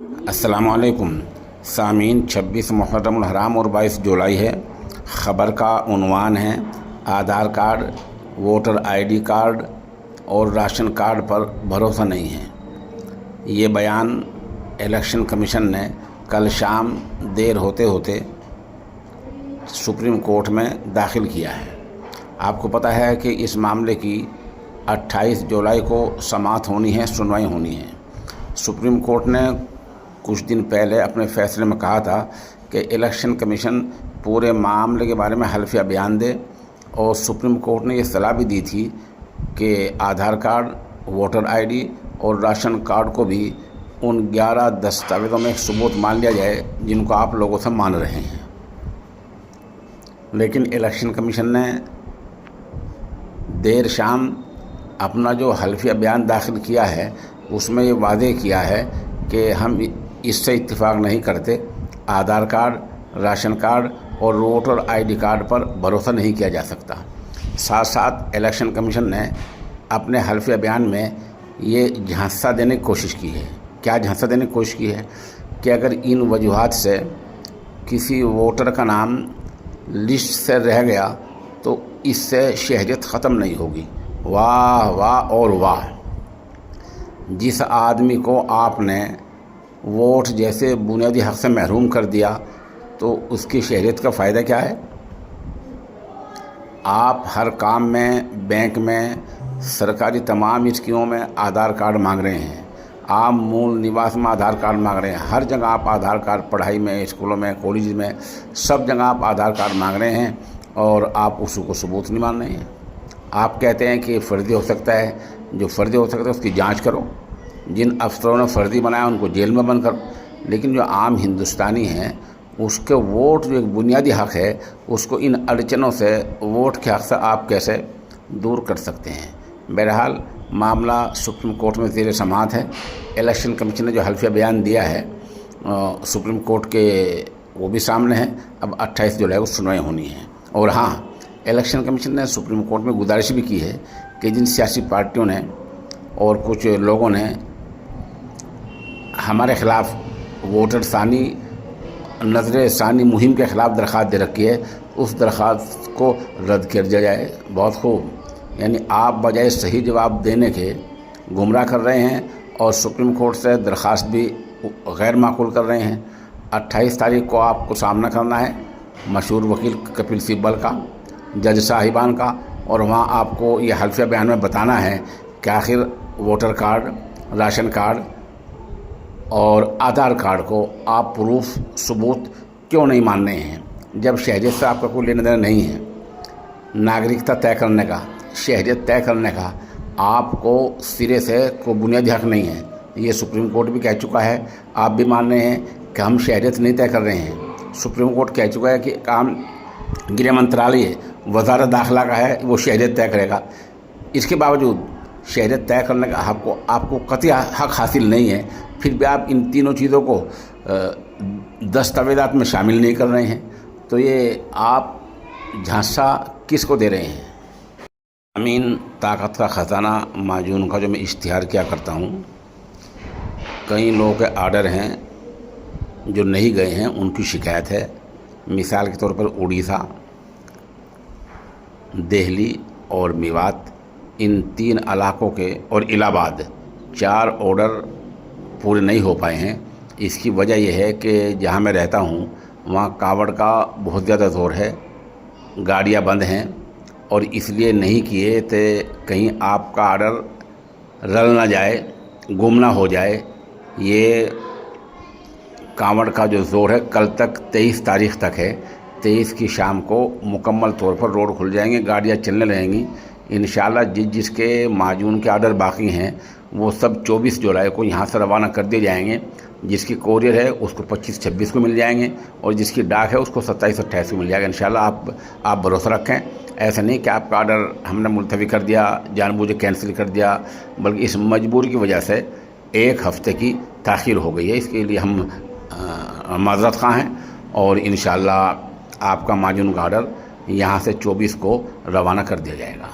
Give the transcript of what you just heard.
अस्सलामुअलैकुम सामीन। 26 मुहर्रम उल-हराम और 22 जुलाई है। ख़बर का उन्वान है आधार कार्ड, वोटर आईडी कार्ड और राशन कार्ड पर भरोसा नहीं है। ये बयान इलेक्शन कमीशन ने कल शाम देर होते होते सुप्रीम कोर्ट में दाखिल किया है। आपको पता है कि इस मामले की 28 जुलाई को समाअत होनी है, सुनवाई होनी है। सुप्रीम कोर्ट ने कुछ दिन पहले अपने फैसले में कहा था कि इलेक्शन कमीशन पूरे मामले के बारे में हल्फिया बयान दे, और सुप्रीम कोर्ट ने ये सलाह भी दी थी कि आधार कार्ड, वोटर आईडी और राशन कार्ड को भी उन 11 दस्तावेज़ों में एक सबूत मान लिया जाए जिनको आप लोगों से मान रहे हैं। लेकिन इलेक्शन कमीशन ने देर शाम अपना जो हल्फिया बयान दाखिल किया है उसमें ये वादे किया है कि हम इससे इत्तेफाक नहीं करते। आधार कार्ड, राशन कार्ड और वोटर आईडी कार्ड पर भरोसा नहीं किया जा सकता। साथ साथ इलेक्शन कमीशन ने अपने हल्फिया बयान में ये झांसा देने की कोशिश की है। क्या झांसा देने की कोशिश की है कि अगर इन वजूहात से किसी वोटर का नाम लिस्ट से रह गया तो इससे शहरियत ख़त्म नहीं होगी। वाह वाह और वाह! जिस आदमी को आपने वोट जैसे बुनियादी हक़ से महरूम कर दिया तो उसकी शहरियत का फ़ायदा क्या है? आप हर काम में, बैंक में, सरकारी तमाम स्कीमों में आधार कार्ड मांग रहे हैं। आप मूल निवास में आधार कार्ड मांग रहे हैं। हर जगह आप आधार कार्ड, पढ़ाई में, स्कूलों में, कॉलेज में, सब जगह आप आधार कार्ड मांग रहे हैं और आप उसको सबूत नहीं मान रहे हैं। आप कहते हैं कि फ़र्ज़ी हो सकता है। जो फ़र्ज़ी हो सकता है उसकी जांच करो। जिन अफसरों ने फ़र्ज़ी बनाया उनको जेल में बंद करो। लेकिन जो आम हिंदुस्तानी हैं उसके वोट जो एक बुनियादी हक़ है उसको इन अड़चनों से, वोट के हक़ से आप कैसे दूर कर सकते हैं? बहरहाल मामला सुप्रीम कोर्ट में ज़ेर समाअत है। इलेक्शन कमीशन ने जो हल्फिया बयान दिया है सुप्रीम कोर्ट के, वो भी सामने है। अब 28 जुलाई को सुनवाई होनी है। और हाँ, इलेक्शन कमीशन ने सुप्रीम कोर्ट में गुजारिश भी की है कि जिन सियासी पार्टियों ने और कुछ लोगों ने हमारे ख़िलाफ़ वोटर सानी, नज़र सानी मुहिम के ख़िलाफ़ दरख्वास्त दे रखी है, उस दरख्वास्त को रद्द कर दिया जाए। बहुत खूब। यानी आप बजाय सही जवाब देने के गुमराह कर रहे हैं और सुप्रीम कोर्ट से दरख्वास्त भी गैर माकूल कर रहे हैं। 28 तारीख को आपको सामना करना है मशहूर वकील कपिल सिब्बल का, जज साहिबान का, और वहाँ आपको ये हल्फिया बयान में बताना है कि आखिर वोटर कार्ड, राशन कार्ड और आधार कार्ड को आप प्रूफ, सबूत क्यों नहीं मान रहे हैं, जब शहरियत से आपका कोई लेना देना नहीं है। नागरिकता तय करने का, शहरियत तय करने का आपको सिरे से कोई बुनियादी हक़ नहीं है। ये सुप्रीम कोर्ट भी कह चुका है, आप भी मान रहे हैं कि हम शहरियत नहीं तय कर रहे हैं। सुप्रीम कोर्ट कह चुका है कि काम गृह मंत्रालय, वज़ारत दाखिला का है, वो शहरियत तय करेगा। इसके बावजूद शहरियत तय करने का आपको कतई हक़ हासिल नहीं है, फिर भी आप इन तीनों चीज़ों को दस्तावेज़ात में शामिल नहीं कर रहे हैं। तो ये आप झांसा किसको दे रहे हैं? अमीन, ताकत का ख़जाना माजून का जो मैं इश्तिहार किया करता हूँ, कई लोगों के आर्डर हैं जो नहीं गए हैं, उनकी शिकायत है। मिसाल के तौर पर उड़ीसा, दिल्ली और मेवात, इन 3 इलाकों के, और इलाहाबाद, 4 ऑर्डर पूरे नहीं हो पाए हैं। इसकी वजह यह है कि जहाँ मैं रहता हूँ वहाँ कावड़ का बहुत ज़्यादा ज़ोर है, गाड़ियाँ बंद हैं, और इसलिए नहीं किए तो कहीं आपका आर्डर रल ना जाए, गुम ना हो जाए। ये कावड़ का जो ज़ोर है कल तक 23 तारीख़ तक है। 23 की शाम को मुकम्मल तौर पर रोड खुल जाएंगे, गाड़ियाँ चलने रहेंगी इंशाल्लाह। जिसके माजून के आर्डर बाकी हैं वो सब 24 जुलाई को यहाँ से रवाना कर दिए जाएंगे। जिसकी कोरियर है उसको 25-26 को मिल जाएंगे, और जिसकी डाक है उसको 27-28 को मिल जाएगा इंशाल्लाह। आप भरोसा रखें। ऐसा नहीं कि आपका आर्डर हमने मुलतवी कर दिया, जानबूझ कैंसिल कर दिया, बल्कि इस मजबूरी की वजह से 1 हफ़्ते की ताख़ीर हो गई है। इसके लिए हम माज़रत ख़्वाह हैं, और इंशाल्लाह आपका माजून का आर्डर यहाँ से 24 को रवाना कर दिया जाएगा।